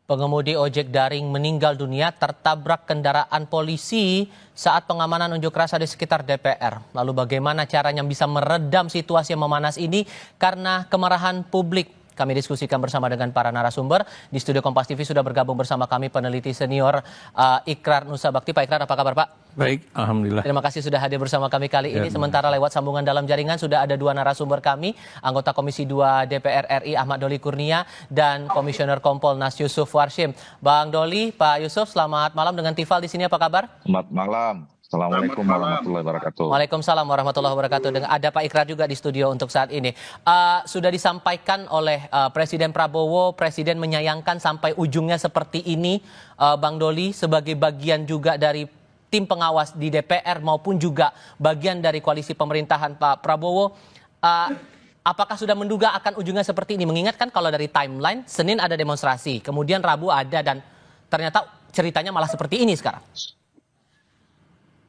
Pengemudi ojek daring meninggal dunia tertabrak kendaraan polisi saat pengamanan unjuk rasa di sekitar DPR. Lalu bagaimana caranya bisa meredam situasi yang memanas ini karena kemarahan publik? Kami diskusikan bersama dengan para narasumber. Di studio Kompas TV sudah bergabung bersama kami peneliti senior Ikrar Nusa Bakti. Pak Ikrar, apa kabar Pak? Baik, Alhamdulillah. Terima kasih sudah hadir bersama kami kali ini. Sementara lewat sambungan dalam jaringan sudah ada dua narasumber kami, anggota Komisi 2 DPR RI Ahmad Doli Kurnia dan Komisioner Kompolnas Yusuf Warshim. Bang Doli, Pak Yusuf, selamat malam dengan Tifal di sini, apa kabar? Selamat malam. Assalamualaikum warahmatullahi wabarakatuh. Waalaikumsalam warahmatullahi wabarakatuh. Ada Pak Ikrar juga di studio untuk saat ini. Sudah disampaikan oleh Presiden Prabowo, Presiden menyayangkan sampai ujungnya seperti ini, Bang Doli, sebagai bagian juga dari tim pengawas di DPR maupun juga bagian dari koalisi pemerintahan Pak Prabowo. Apakah sudah menduga akan ujungnya seperti ini? Mengingatkan kalau dari timeline, Senin ada demonstrasi, kemudian Rabu ada, dan ternyata ceritanya malah seperti ini sekarang.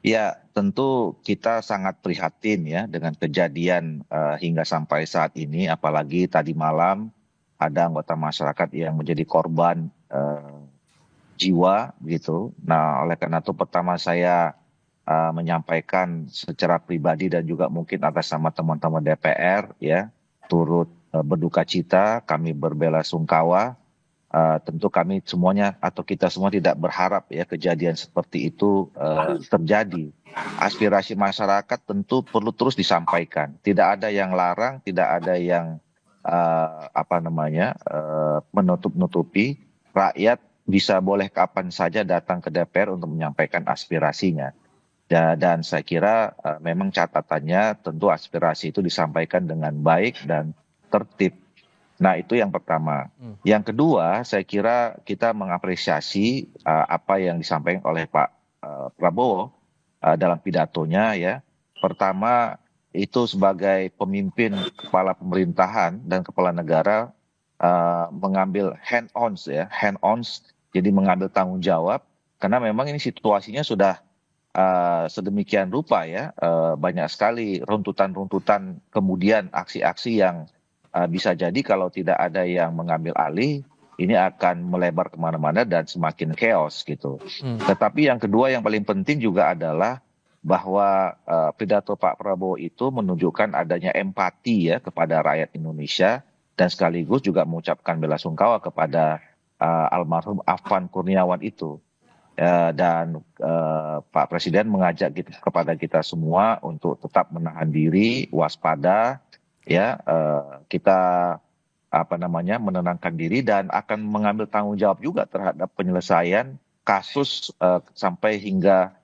Ya, tentu kita sangat prihatin ya dengan kejadian hingga sampai saat ini, apalagi tadi malam ada anggota masyarakat yang menjadi korban jiwa gitu. Nah, oleh karena itu pertama saya menyampaikan secara pribadi dan juga mungkin atas nama teman-teman DPR ya, turut berduka cita, kami berbelasungkawa. Tentu kami semuanya atau kita semua tidak berharap ya kejadian seperti itu terjadi. Aspirasi masyarakat tentu perlu terus disampaikan. Tidak ada yang larang, tidak ada yang menutup-nutupi. Rakyat bisa boleh kapan saja datang ke DPR untuk menyampaikan aspirasinya. Dan saya kira memang catatannya tentu aspirasi itu disampaikan dengan baik dan tertib. Nah, itu yang pertama. Yang kedua, saya kira kita mengapresiasi apa yang disampaikan oleh Pak Prabowo dalam pidatonya ya. Pertama, itu sebagai pemimpin kepala pemerintahan dan kepala negara mengambil hand-ons ya, hand-ons, jadi mengambil tanggung jawab karena memang ini situasinya sudah sedemikian rupa ya, banyak sekali runtutan-runtutan kemudian aksi-aksi yang bisa jadi kalau tidak ada yang mengambil alih, ini akan melebar kemana-mana dan semakin chaos gitu. Tetapi yang kedua yang paling penting juga adalah bahwa pidato Pak Prabowo itu menunjukkan adanya empati ya kepada rakyat Indonesia dan sekaligus juga mengucapkan belasungkawa kepada almarhum Afan Kurniawan itu. Dan Pak Presiden mengajak kepada kita semua untuk tetap menahan diri, waspada. Ya, kita menenangkan diri dan akan mengambil tanggung jawab juga terhadap penyelesaian kasus sampai hingga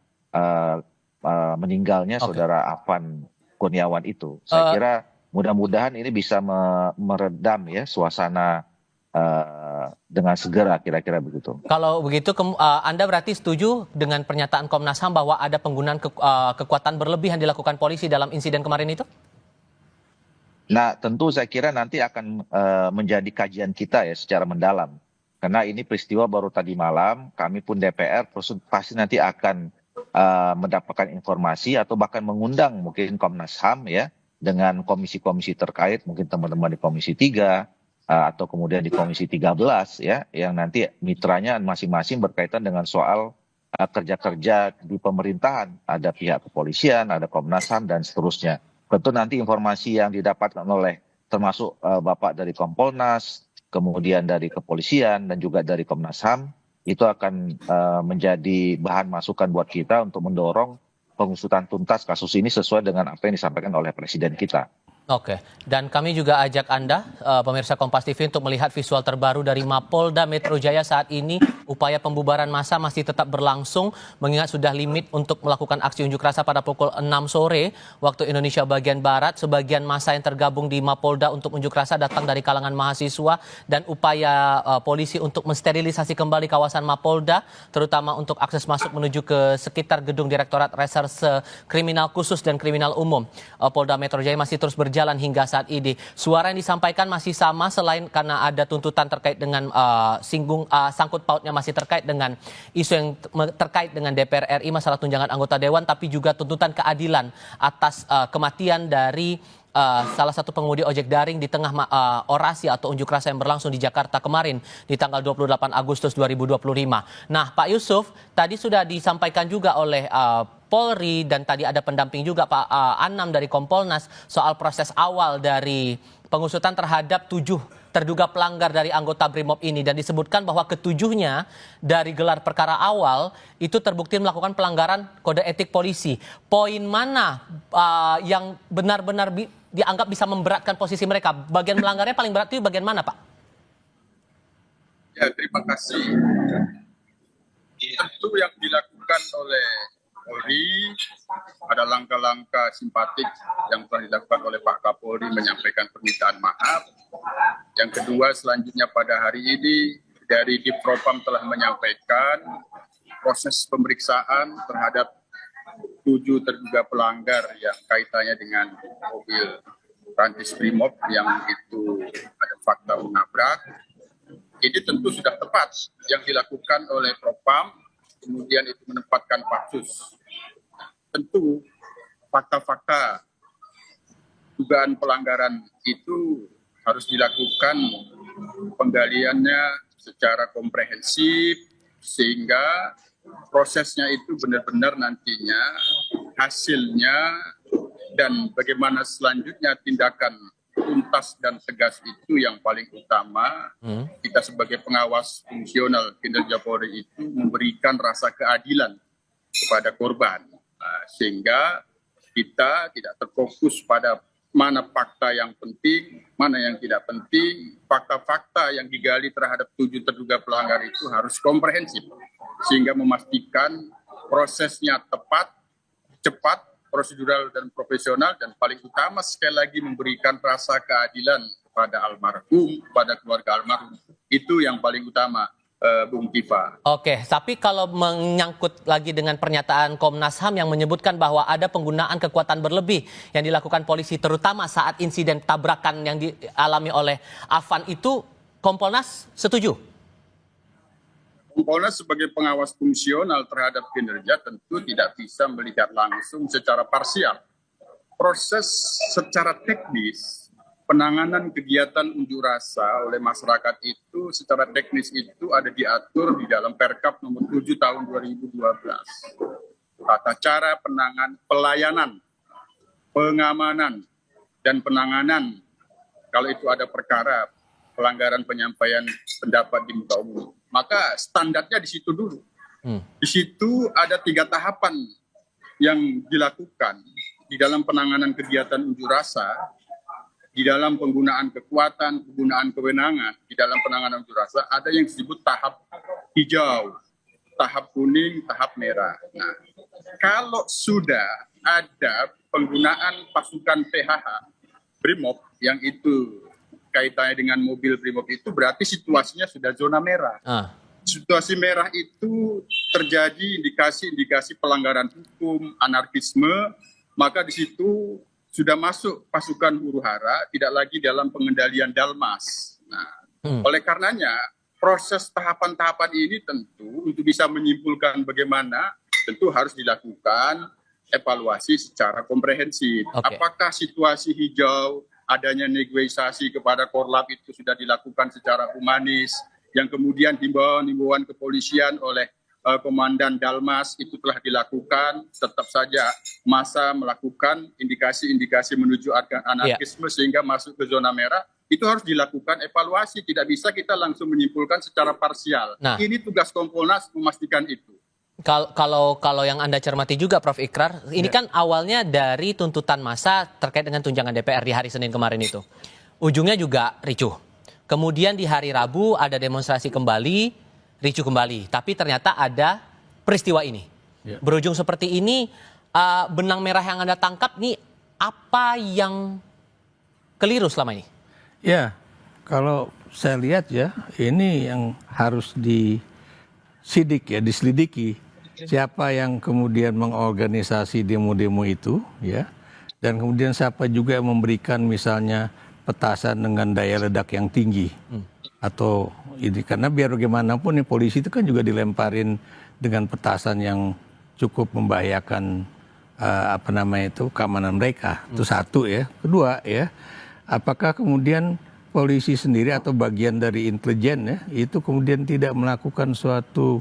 meninggalnya Saudara Afan Kurniawan itu. Saya kira mudah-mudahan ini bisa meredam ya suasana dengan segera, kira-kira begitu. Kalau begitu, Anda berarti setuju dengan pernyataan Komnas HAM bahwa ada penggunaan kekuatan berlebih yang dilakukan polisi dalam insiden kemarin itu? Nah, tentu saya kira nanti akan menjadi kajian kita ya secara mendalam. Karena ini peristiwa baru tadi malam, kami pun DPR pasti nanti akan mendapatkan informasi atau bahkan mengundang mungkin Komnas HAM ya dengan komisi-komisi terkait, mungkin teman-teman di Komisi 3 atau kemudian di Komisi 13 ya, yang nanti mitranya masing-masing berkaitan dengan soal kerja-kerja di pemerintahan. Ada pihak kepolisian, ada Komnas HAM dan seterusnya. Tentu nanti informasi yang didapatkan oleh termasuk Bapak dari Kompolnas, kemudian dari kepolisian dan juga dari Komnas HAM itu akan menjadi bahan masukan buat kita untuk mendorong pengusutan tuntas kasus ini sesuai dengan apa yang disampaikan oleh Presiden kita. Oke, dan kami juga ajak Anda, pemirsa Kompas TV, untuk melihat visual terbaru dari Mapolda Metro Jaya saat ini. Upaya pembubaran massa masih tetap berlangsung, mengingat sudah limit untuk melakukan aksi unjuk rasa pada pukul 6 sore waktu Indonesia bagian Barat. Sebagian massa yang tergabung di Mapolda untuk unjuk rasa datang dari kalangan mahasiswa, dan upaya polisi untuk mensterilisasi kembali kawasan Mapolda, terutama untuk akses masuk menuju ke sekitar gedung Direktorat Reserse Kriminal Khusus dan Kriminal Umum Polda Metro Jaya masih terus berjalan hingga saat ini. Suara yang disampaikan masih sama, selain karena ada tuntutan terkait dengan sangkut pautnya masih terkait dengan isu yang terkait dengan DPR RI, masalah tunjangan anggota dewan, tapi juga tuntutan keadilan atas kematian dari salah satu pengemudi ojek daring di tengah orasi atau unjuk rasa yang berlangsung di Jakarta kemarin di tanggal 28 Agustus 2025. Nah, Pak Yusuf, tadi sudah disampaikan juga oleh Polri dan tadi ada pendamping juga Pak Anam dari Kompolnas soal proses awal dari pengusutan terhadap 7 terduga pelanggar dari anggota Brimob ini, dan disebutkan bahwa ketujuhnya dari gelar perkara awal itu terbukti melakukan pelanggaran kode etik polisi. Poin mana yang benar-benar dianggap bisa memberatkan posisi mereka? Bagian melanggarnya paling berat itu bagian mana, Pak? Ya, terima kasih. Tentu yang dilakukan oleh Polri ada langkah-langkah simpatik yang telah dilakukan oleh Pak Kapolri menyampaikan permintaan maaf. Yang kedua, selanjutnya pada hari ini dari Divpropam telah menyampaikan proses pemeriksaan terhadap 7 terduga pelanggar yang kaitannya dengan mobil Rantis Brimob yang itu ada fakta menabrak. Ini tentu sudah tepat yang dilakukan oleh Propam, kemudian itu menempatkan Paksus. Tentu fakta-fakta dugaan pelanggaran itu harus dilakukan penggaliannya secara komprehensif sehingga prosesnya itu benar-benar nantinya hasilnya dan bagaimana selanjutnya tindakan tuntas dan tegas itu yang paling utama. Kita sebagai pengawas fungsional kinerja Polri itu memberikan rasa keadilan kepada korban, sehingga kita tidak terfokus pada mana fakta yang penting, mana yang tidak penting. Fakta-fakta yang digali terhadap 7 terduga pelanggar itu harus komprehensif sehingga memastikan prosesnya tepat, cepat, prosedural dan profesional, dan paling utama sekali lagi memberikan rasa keadilan kepada almarhum, kepada keluarga almarhum. Itu yang paling utama, Bung Tifa. Oke, tapi kalau menyangkut lagi dengan pernyataan Komnas HAM yang menyebutkan bahwa ada penggunaan kekuatan berlebih yang dilakukan polisi terutama saat insiden tabrakan yang dialami oleh Afan itu, Kompolnas setuju? Kompolnas sebagai pengawas fungsional terhadap kinerja tentu tidak bisa melihat langsung secara parsial. Proses secara teknis, penanganan kegiatan unjuk rasa oleh masyarakat itu secara teknis itu ada diatur di dalam Perkap nomor 7 tahun 2012. Tata cara pelayanan, pengamanan, dan penanganan kalau itu ada perkara pelanggaran penyampaian pendapat di muka umum. Maka standarnya di situ dulu. Di situ ada 3 tahapan yang dilakukan di dalam penanganan kegiatan unjuk rasa, di dalam penggunaan kekuatan, penggunaan kewenangan, di dalam penanganan unjuk rasa ada yang disebut tahap hijau, tahap kuning, tahap merah. Nah, kalau sudah ada penggunaan pasukan PHH, Brimob, yang itu kaitannya dengan mobil Brimob itu berarti situasinya sudah zona merah. Situasi merah itu terjadi indikasi-indikasi pelanggaran hukum, anarkisme, maka di situ sudah masuk pasukan huru-hara, tidak lagi dalam pengendalian Dalmas. Nah, oleh karenanya proses tahapan-tahapan ini tentu untuk bisa menyimpulkan bagaimana tentu harus dilakukan evaluasi secara komprehensif. Apakah situasi hijau, adanya negosiasi kepada Korlap itu sudah dilakukan secara humanis, yang kemudian himbauan-himbauan kepolisian oleh Komandan Dalmas itu telah dilakukan, tetap saja masa melakukan indikasi-indikasi menuju anarkisme sehingga masuk ke zona merah, itu harus dilakukan evaluasi, tidak bisa kita langsung menyimpulkan secara parsial. Nah, ini tugas Kompolnas memastikan itu. Kalau yang Anda cermati juga Prof. Ikrar, ini kan awalnya dari tuntutan massa terkait dengan tunjangan DPR di hari Senin kemarin itu. Ujungnya juga ricuh. Kemudian di hari Rabu ada demonstrasi kembali, ricuh kembali. Tapi ternyata ada peristiwa ini. Berujung seperti ini, benang merah yang Anda tangkap nih, apa yang keliru selama ini? Ya, kalau saya lihat ya, ini yang harus diselidiki. Siapa yang kemudian mengorganisasi demo-demo itu, ya, dan kemudian siapa juga yang memberikan misalnya petasan dengan daya ledak yang tinggi, atau ini karena biar bagaimanapun nih polisi itu kan juga dilemparin dengan petasan yang cukup membahayakan keamanan mereka. Itu satu ya. Kedua ya, apakah kemudian polisi sendiri atau bagian dari intelijen ya itu kemudian tidak melakukan suatu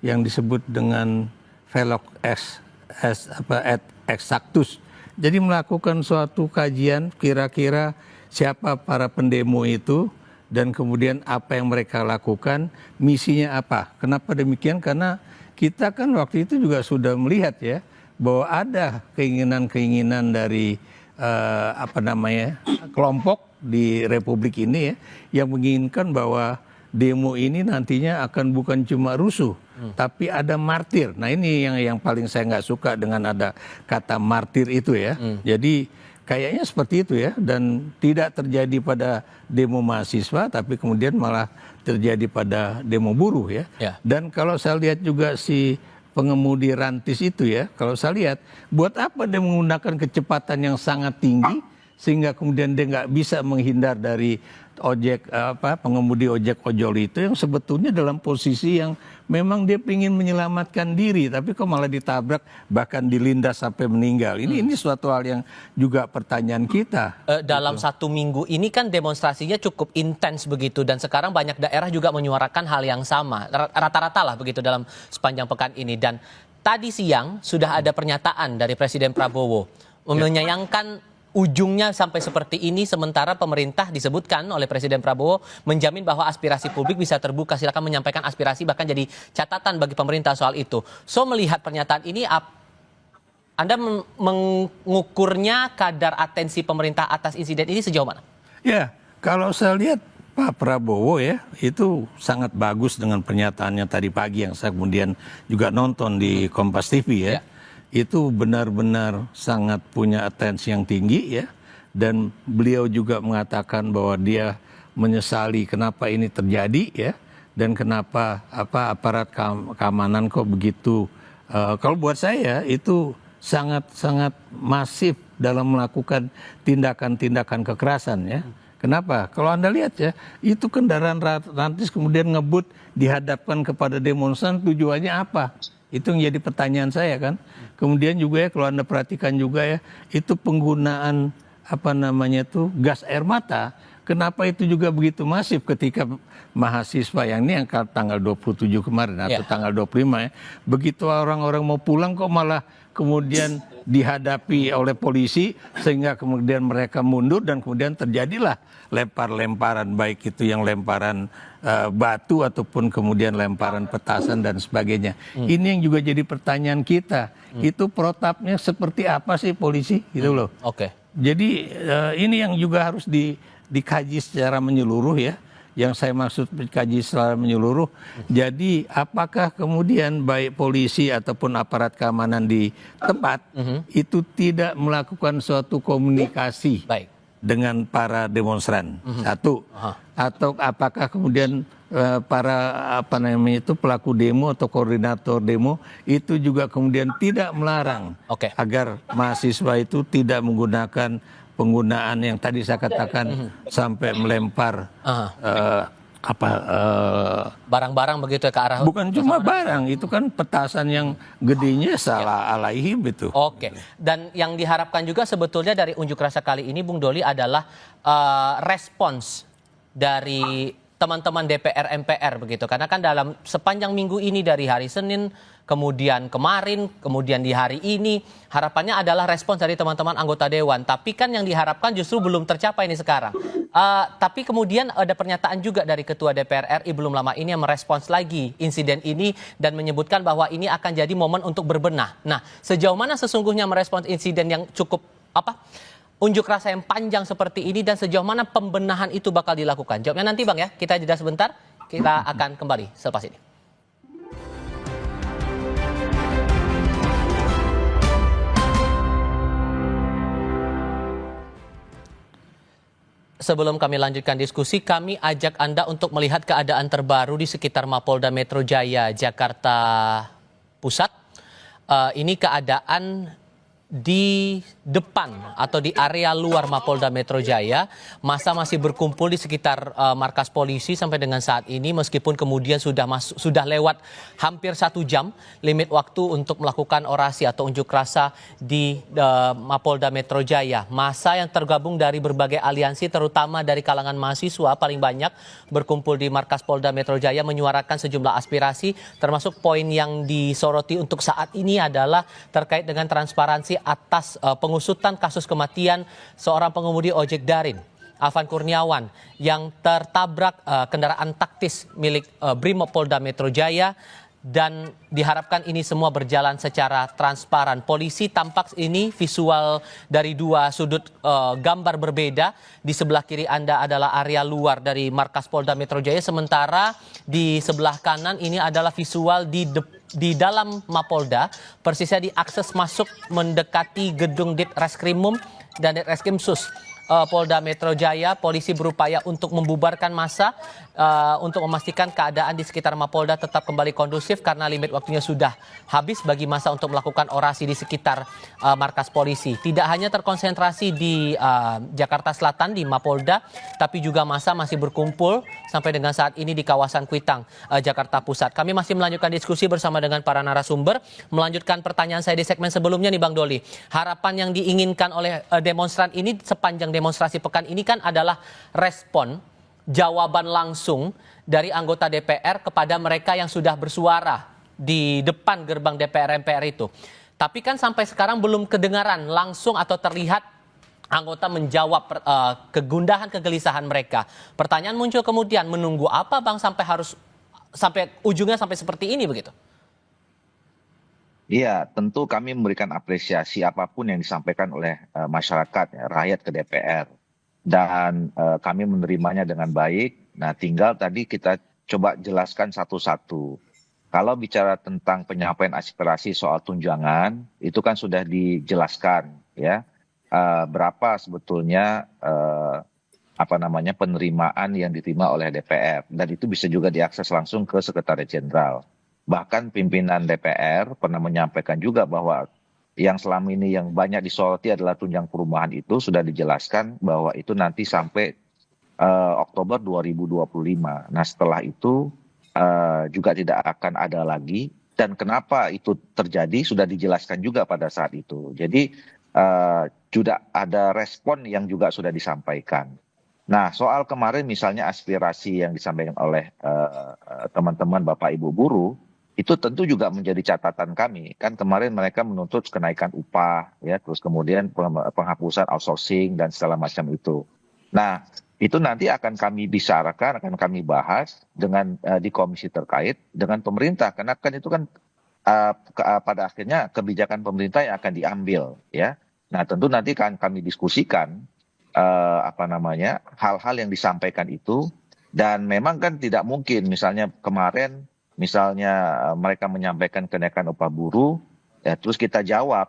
yang disebut dengan velok et exactus. Jadi melakukan suatu kajian kira-kira siapa para pendemo itu dan kemudian apa yang mereka lakukan, misinya apa. Kenapa demikian? Karena kita kan waktu itu juga sudah melihat ya bahwa ada keinginan-keinginan dari kelompok di Republik ini ya yang menginginkan bahwa demo ini nantinya akan bukan cuma rusuh, tapi ada martir. Nah ini yang paling saya nggak suka dengan ada kata martir itu ya. Jadi kayaknya seperti itu ya, dan tidak terjadi pada demo mahasiswa, tapi kemudian malah terjadi pada demo buruh ya. Dan kalau saya lihat juga si pengemudi rantis itu ya, kalau saya lihat, buat apa dia menggunakan kecepatan yang sangat tinggi sehingga kemudian dia nggak bisa menghindar dari pengemudi ojek ojol itu yang sebetulnya dalam posisi yang memang dia ingin menyelamatkan diri, tapi kok malah ditabrak bahkan dilindas sampai meninggal. Ini suatu hal yang juga pertanyaan kita. Dalam satu minggu ini kan demonstrasinya cukup intens begitu, dan sekarang banyak daerah juga menyuarakan hal yang sama, rata-rata lah begitu dalam sepanjang pekan ini. Dan tadi siang sudah ada pernyataan dari Presiden Prabowo menyayangkan ujungnya sampai seperti ini, sementara pemerintah disebutkan oleh Presiden Prabowo menjamin bahwa aspirasi publik bisa terbuka, silakan menyampaikan aspirasi, bahkan jadi catatan bagi pemerintah soal itu. So melihat pernyataan ini, Anda mengukurnya kadar atensi pemerintah atas insiden ini sejauh mana? Ya, kalau saya lihat Pak Prabowo ya itu sangat bagus dengan pernyataannya tadi pagi yang saya kemudian juga nonton di Kompas TV ya. Itu benar-benar sangat punya atensi yang tinggi ya, dan beliau juga mengatakan bahwa dia menyesali kenapa ini terjadi ya, dan kenapa aparat keamanan kok begitu. Kalau buat saya itu sangat masif dalam melakukan tindakan-tindakan kekerasan ya. Kenapa? Kalau Anda lihat ya, itu kendaraan rantis kemudian ngebut dihadapkan kepada demonstran, tujuannya apa? Itu yang jadi pertanyaan saya kan. Kemudian juga ya kalau Anda perhatikan juga ya, itu penggunaan gas air mata. Kenapa itu juga begitu masif ketika mahasiswa yang ini yang tanggal 27 kemarin atau tanggal 25 ya. Begitu orang-orang mau pulang kok malah kemudian dihadapi oleh polisi sehingga kemudian mereka mundur dan kemudian terjadilah lempar-lemparan, baik itu yang lemparan batu ataupun kemudian lemparan petasan dan sebagainya. Ini yang juga jadi pertanyaan kita. Itu protapnya seperti apa sih polisi gitu loh. Jadi ini yang juga harus dikaji secara menyeluruh ya. Yang saya maksud dikaji secara menyeluruh. Jadi apakah kemudian baik polisi ataupun aparat keamanan di tempat itu tidak melakukan suatu komunikasi dengan para demonstran, satu, atau apakah kemudian para pelaku demo atau koordinator demo itu juga kemudian tidak melarang agar mahasiswa itu tidak menggunakan penggunaan yang tadi saya katakan sampai melempar barang-barang begitu ke arah. Bukan cuma barang, itu kan petasan yang gedenya salah alaihim itu. Dan yang diharapkan juga sebetulnya dari unjuk rasa kali ini, Bung Doli, adalah respons dari teman-teman DPR MPR begitu. Karena kan dalam sepanjang minggu ini dari hari Senin, kemudian kemarin, kemudian di hari ini, harapannya adalah respons dari teman-teman anggota Dewan. Tapi kan yang diharapkan justru belum tercapai ini sekarang. Tapi kemudian ada pernyataan juga dari Ketua DPR RI belum lama ini yang merespons lagi insiden ini dan menyebutkan bahwa ini akan jadi momen untuk berbenah. Nah, sejauh mana sesungguhnya merespons insiden yang cukup unjuk rasa yang panjang seperti ini, dan sejauh mana pembenahan itu bakal dilakukan? Jawabnya nanti Bang ya, kita jeda sebentar, kita akan kembali selepas ini. Sebelum kami lanjutkan diskusi, kami ajak Anda untuk melihat keadaan terbaru di sekitar Mapolda Metro Jaya, Jakarta Pusat. Ini keadaan di depan atau di area luar Mapolda Metro Jaya, massa masih berkumpul di sekitar markas polisi sampai dengan saat ini, meskipun kemudian sudah lewat hampir 1 jam limit waktu untuk melakukan orasi atau unjuk rasa di Mapolda Metro Jaya. Massa yang tergabung dari berbagai aliansi, terutama dari kalangan mahasiswa, paling banyak berkumpul di markas Polda Metro Jaya menyuarakan sejumlah aspirasi, termasuk poin yang disoroti untuk saat ini adalah terkait dengan transparansi atas pengusutan kasus kematian seorang pengemudi ojek daring, Afan Kurniawan, yang tertabrak kendaraan taktis milik Brimob Polda Metro Jaya, dan diharapkan ini semua berjalan secara transparan. Polisi tampak ini visual dari 2 sudut gambar berbeda. Di sebelah kiri Anda adalah area luar dari markas Polda Metro Jaya, sementara di sebelah kanan ini adalah visual di dalam Mapolda, persisnya di akses masuk mendekati gedung Ditreskrimum dan Ditreskrimsus Polda Metro Jaya. Polisi berupaya untuk membubarkan massa untuk memastikan keadaan di sekitar Mapolda tetap kembali kondusif karena limit waktunya sudah habis bagi massa untuk melakukan orasi di sekitar markas polisi. Tidak hanya terkonsentrasi di Jakarta Selatan di Mapolda, tapi juga massa masih berkumpul sampai dengan saat ini di kawasan Kuitang, Jakarta Pusat. Kami masih melanjutkan diskusi bersama dengan para narasumber, melanjutkan pertanyaan saya di segmen sebelumnya nih Bang Doli. Harapan yang diinginkan oleh demonstran ini sepanjang demonstrasi pekan ini kan adalah respon, jawaban langsung dari anggota DPR kepada mereka yang sudah bersuara di depan gerbang DPR MPR itu. Tapi kan sampai sekarang belum kedengaran langsung atau terlihat anggota menjawab kegundahan, kegelisahan mereka. Pertanyaan muncul kemudian, menunggu apa Bang sampai ujungnya sampai seperti ini begitu? Iya, tentu kami memberikan apresiasi apapun yang disampaikan oleh masyarakat, ya, rakyat ke DPR. Dan kami menerimanya dengan baik. Nah, tinggal tadi kita coba jelaskan satu-satu. Kalau bicara tentang penyampaian aspirasi soal tunjangan, itu kan sudah dijelaskan, ya. Berapa sebetulnya penerimaan yang diterima oleh DPR. Dan itu bisa juga diakses langsung ke Sekretariat Jenderal. Bahkan pimpinan DPR pernah menyampaikan juga bahwa yang selama ini yang banyak disoroti adalah tunjangan perumahan, itu sudah dijelaskan bahwa itu nanti sampai Oktober 2025. Nah, setelah itu juga tidak akan ada lagi. Dan kenapa itu terjadi sudah dijelaskan juga pada saat itu. Jadi sudah ada respon yang juga sudah disampaikan. Nah, soal kemarin misalnya aspirasi yang disampaikan oleh teman-teman Bapak Ibu buruh, itu tentu juga menjadi catatan kami. Kan kemarin mereka menuntut kenaikan upah, ya, terus kemudian penghapusan outsourcing dan segala macam itu. Nah, itu nanti akan kami bicarakan, akan kami bahas dengan di komisi terkait dengan pemerintah, karena kan itu kan pada akhirnya kebijakan pemerintah yang akan diambil, ya. Nah, tentu nanti akan kami diskusikan hal-hal yang disampaikan itu. Dan memang kan tidak mungkin misalnya kemarin mereka menyampaikan kenaikan upah buruh, ya terus kita jawab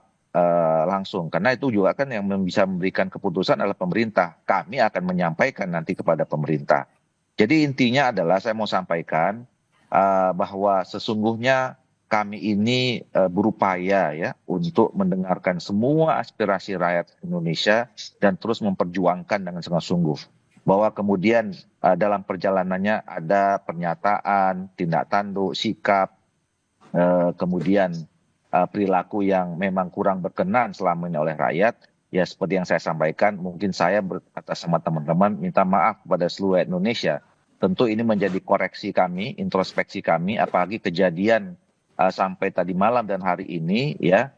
langsung, karena itu juga kan yang bisa memberikan keputusan adalah pemerintah. Kami akan menyampaikan nanti kepada pemerintah. Jadi intinya adalah saya mau sampaikan bahwa sesungguhnya kami ini berupaya, ya, untuk mendengarkan semua aspirasi rakyat Indonesia dan terus memperjuangkan dengan sungguh-sungguh. Bahwa kemudian dalam perjalanannya ada pernyataan, tindak tanduk, sikap, kemudian perilaku yang memang kurang berkenan selama ini oleh rakyat. Ya, seperti yang saya sampaikan, mungkin saya atas sama teman-teman minta maaf kepada seluruh Indonesia. Tentu ini menjadi koreksi kami, introspeksi kami, apalagi kejadian sampai tadi malam dan hari ini, ya,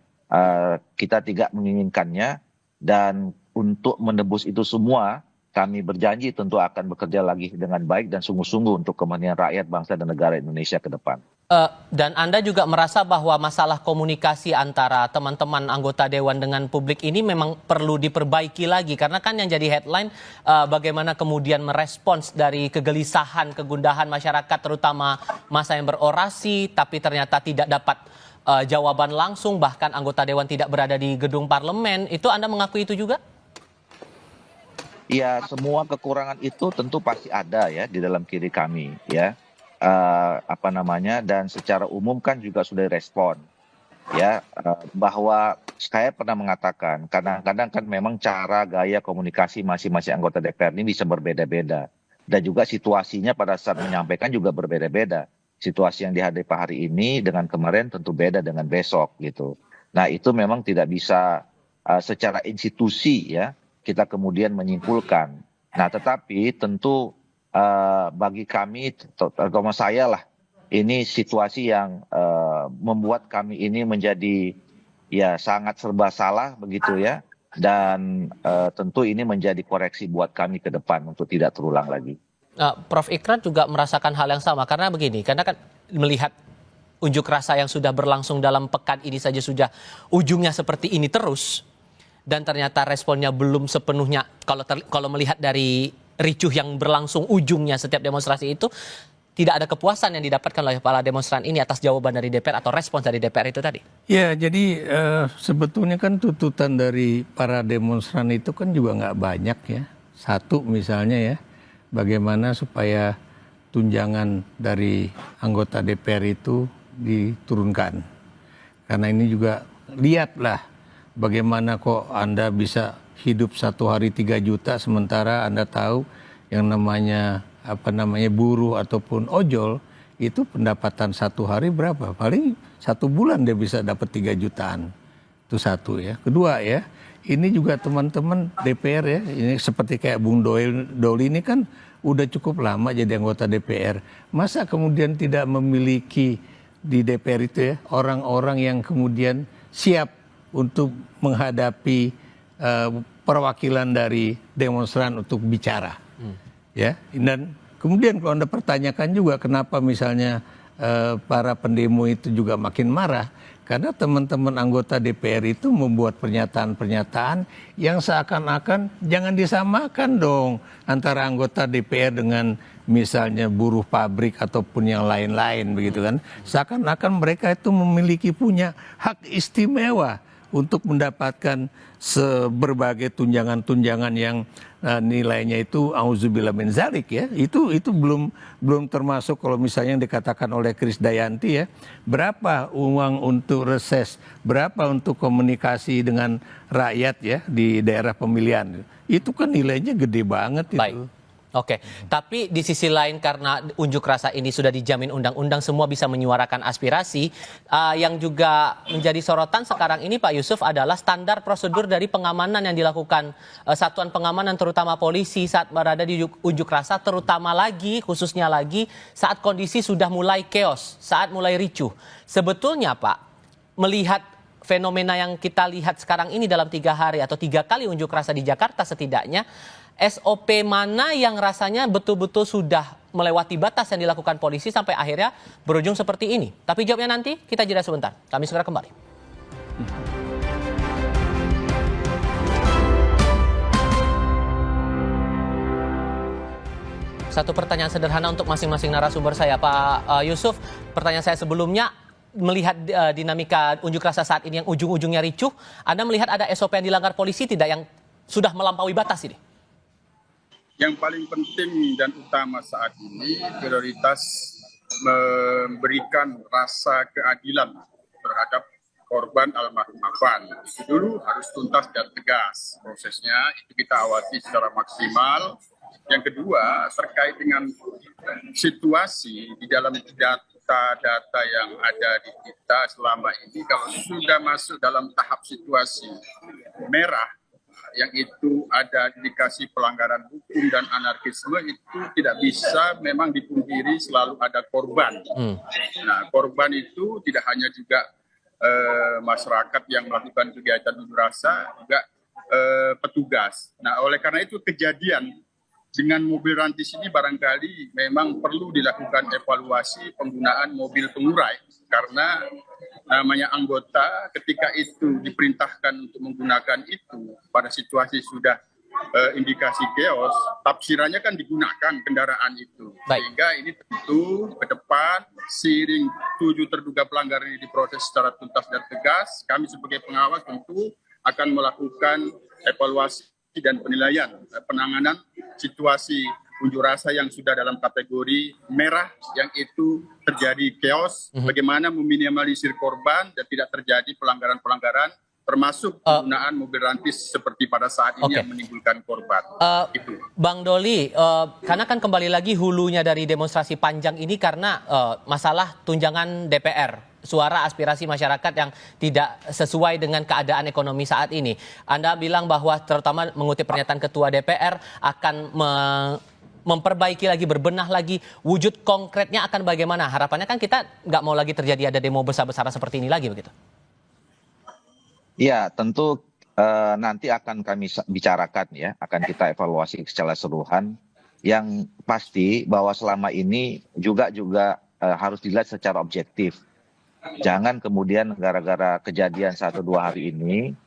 kita tidak menginginkannya. Dan untuk menebus itu semua, kami berjanji tentu akan bekerja lagi dengan baik dan sungguh-sungguh untuk kepentingan rakyat, bangsa, dan negara Indonesia ke depan. Dan Anda juga merasa bahwa masalah komunikasi antara teman-teman anggota Dewan dengan publik ini memang perlu diperbaiki lagi. Karena kan yang jadi headline bagaimana kemudian merespons dari kegelisahan, kegundahan masyarakat, terutama masa yang berorasi, tapi ternyata tidak dapat jawaban langsung, bahkan anggota Dewan tidak berada di gedung parlemen. Itu Anda mengakui itu juga? Ya, semua kekurangan itu tentu pasti ada, ya, di dalam kiri kami, ya. Dan secara umum kan juga sudah direspon. ya, bahwa saya pernah mengatakan kadang-kadang kan memang cara gaya komunikasi masing-masing anggota DPR ini bisa berbeda-beda, dan juga situasinya pada saat menyampaikan juga berbeda-beda. Situasi yang dihadapi hari ini dengan kemarin tentu beda dengan besok gitu. Nah, itu memang tidak bisa secara institusi ya kita kemudian menyimpulkan. Nah, tetapi tentu bagi kami terutama saya lah, ini situasi yang membuat kami ini menjadi ya sangat serba salah begitu ya, dan tentu ini menjadi koreksi buat kami ke depan untuk tidak terulang lagi. Prof. Ikrar juga merasakan hal yang sama karena begini, karena kan melihat unjuk rasa yang sudah berlangsung dalam pekan ini saja sudah ujungnya seperti ini terus, dan ternyata responnya belum sepenuhnya, kalau melihat dari ricuh yang berlangsung ujungnya setiap demonstrasi itu, tidak ada kepuasan yang didapatkan oleh para demonstran ini atas jawaban dari DPR atau respons dari DPR itu tadi. Ya, jadi sebetulnya kan tuntutan dari para demonstran itu kan juga nggak banyak ya. Satu misalnya ya, bagaimana supaya tunjangan dari anggota DPR itu diturunkan. Karena ini juga lihatlah bagaimana kok Anda bisa hidup satu hari 3 juta sementara Anda tahu yang namanya buruh ataupun ojol itu pendapatan satu hari berapa? Paling 1 bulan dia bisa dapat 3 jutaan. Itu satu ya. Kedua ya, ini juga teman-teman DPR ya, ini seperti kayak Bung Doli ini kan udah cukup lama jadi anggota DPR. Masa kemudian tidak memiliki di DPR itu ya orang-orang yang kemudian siap untuk menghadapi perwakilan dari demonstran untuk bicara. Ya, dan kemudian kalau Anda pertanyakan juga kenapa misalnya para pendemo itu juga makin marah, karena teman-teman anggota DPR itu membuat pernyataan-pernyataan yang seakan-akan jangan disamakan dong antara anggota DPR dengan misalnya buruh pabrik ataupun yang lain-lain begitu kan. Seakan-akan mereka itu memiliki punya hak istimewa untuk mendapatkan berbagai tunjangan-tunjangan yang nilainya itu auzubillah min zalik ya. Itu belum termasuk kalau misalnya yang dikatakan oleh Krisdayanti ya, berapa uang untuk reses, berapa untuk komunikasi dengan rakyat ya di daerah pemilihan. Itu kan nilainya gede banget itu. Baik. Oke, tapi di sisi lain karena unjuk rasa ini sudah dijamin undang-undang, semua bisa menyuarakan aspirasi. Yang juga menjadi sorotan sekarang ini Pak Yusuf adalah standar prosedur dari pengamanan yang dilakukan satuan pengamanan terutama polisi saat berada di unjuk rasa, terutama lagi khususnya lagi saat kondisi sudah mulai chaos, saat mulai ricuh. Sebetulnya Pak, melihat fenomena yang kita lihat sekarang ini dalam 3 hari atau 3 kali unjuk rasa di Jakarta setidaknya, SOP mana yang rasanya betul-betul sudah melewati batas yang dilakukan polisi sampai akhirnya berujung seperti ini? Tapi jawabnya nanti, kita jeda sebentar. Kami segera kembali. Satu pertanyaan sederhana untuk masing-masing narasumber saya, Pak Yusuf. Pertanyaan saya sebelumnya, melihat dinamika unjuk rasa saat ini yang ujung-ujungnya ricuh, Anda melihat ada SOP yang dilanggar polisi tidak yang sudah melampaui batas ini? Yang paling penting dan utama saat ini prioritas memberikan rasa keadilan terhadap korban almarhum Afan. Itu dulu harus tuntas dan tegas prosesnya, itu kita awasi secara maksimal. Yang kedua, terkait dengan situasi di dalam data yang ada di kita selama ini, kalau sudah masuk dalam tahap situasi merah, yang itu ada indikasi pelanggaran hukum dan anarkisme, itu tidak bisa memang dipungkiri selalu ada korban. Nah, korban itu tidak hanya juga masyarakat yang melakukan kegiatan unjuk rasa, juga petugas. Nah, oleh karena itu kejadian dengan mobil rantis ini barangkali memang perlu dilakukan evaluasi penggunaan mobil pengurai, karena namanya anggota ketika itu diperintahkan untuk menggunakan itu pada situasi sudah indikasi chaos, tafsirannya kan digunakan kendaraan itu. Baik. Sehingga ini tentu ke depan seiring 7 terduga pelanggar ini diproses secara tuntas dan tegas, kami sebagai pengawas tentu akan melakukan evaluasi dan penilaian penanganan situasi unjuk rasa yang sudah dalam kategori merah, yang itu terjadi chaos, bagaimana meminimalisir korban dan tidak terjadi pelanggaran-pelanggaran, termasuk penggunaan mobil rantis seperti pada saat ini yang menimbulkan korban. Itu. Bang Doli, karena kan kembali lagi hulunya dari demonstrasi panjang ini karena masalah tunjangan DPR. Suara aspirasi masyarakat yang tidak sesuai dengan keadaan ekonomi saat ini. Anda bilang bahwa terutama mengutip pernyataan Ketua DPR akan memperbaiki lagi, berbenah lagi, wujud konkretnya akan bagaimana? Harapannya kan kita nggak mau lagi terjadi ada demo besar-besaran seperti ini lagi begitu. Ya, tentu nanti akan kami bicarakan ya, akan kita evaluasi secara keseluruhan. Yang pasti bahwa selama ini juga harus dilihat secara objektif. Jangan kemudian gara-gara kejadian 1-2 hari ini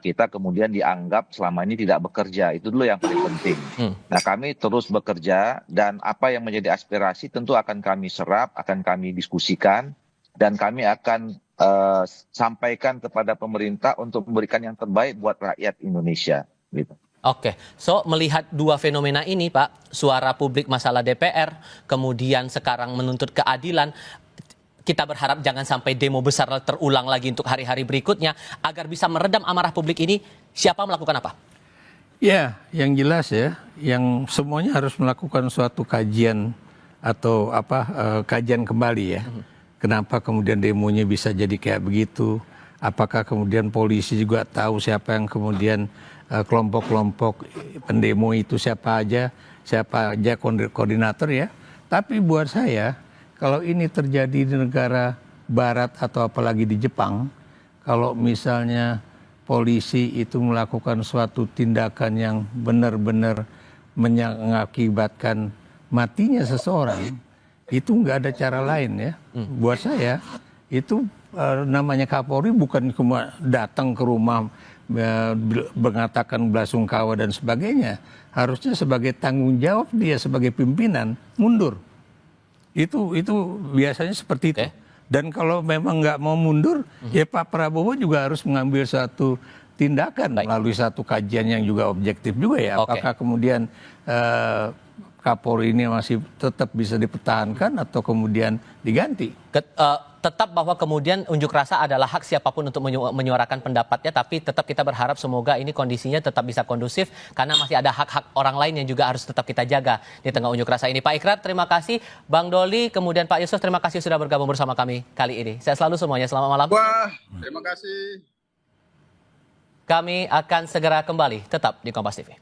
kita kemudian dianggap selama ini tidak bekerja. Itu dulu yang paling penting. Nah, kami terus bekerja dan apa yang menjadi aspirasi tentu akan kami serap, akan kami diskusikan dan kami akan sampaikan kepada pemerintah untuk memberikan yang terbaik buat rakyat Indonesia. Gitu. Oke, so melihat dua fenomena ini Pak, suara publik masalah DPR, kemudian sekarang menuntut keadilan, kita berharap jangan sampai demo besar terulang lagi untuk hari-hari berikutnya, agar bisa meredam amarah publik ini, siapa melakukan apa? Ya, yang jelas ya, yang semuanya harus melakukan suatu kajian atau kajian kembali ya. Kenapa kemudian demonya bisa jadi kayak begitu? Apakah kemudian polisi juga tahu siapa yang kemudian kelompok-kelompok pendemo itu siapa aja koordinator ya. Tapi buat saya kalau ini terjadi di negara barat atau apalagi di Jepang, kalau misalnya polisi itu melakukan suatu tindakan yang benar-benar mengakibatkan matinya seseorang, itu nggak ada cara lain ya. Buat saya itu namanya Kapolri bukan cuma datang ke rumah mengatakan belasungkawa dan sebagainya. Harusnya sebagai tanggung jawab dia sebagai pimpinan mundur. Itu biasanya seperti itu. Dan kalau memang nggak mau mundur, ya Pak Prabowo juga harus mengambil satu tindakan melalui satu kajian yang juga objektif juga ya. Apakah kemudian Kapolri ini masih tetap bisa dipertahankan atau kemudian diganti? Tetap bahwa kemudian unjuk rasa adalah hak siapapun untuk menyuarakan pendapatnya, tapi tetap kita berharap semoga ini kondisinya tetap bisa kondusif karena masih ada hak-hak orang lain yang juga harus tetap kita jaga di tengah unjuk rasa ini. Pak Ikrar, terima kasih. Bang Doli, kemudian Pak Yusuf, terima kasih sudah bergabung bersama kami kali ini. Saya selalu semuanya, selamat malam. Wah, terima kasih. Kami akan segera kembali, tetap di Kompas TV.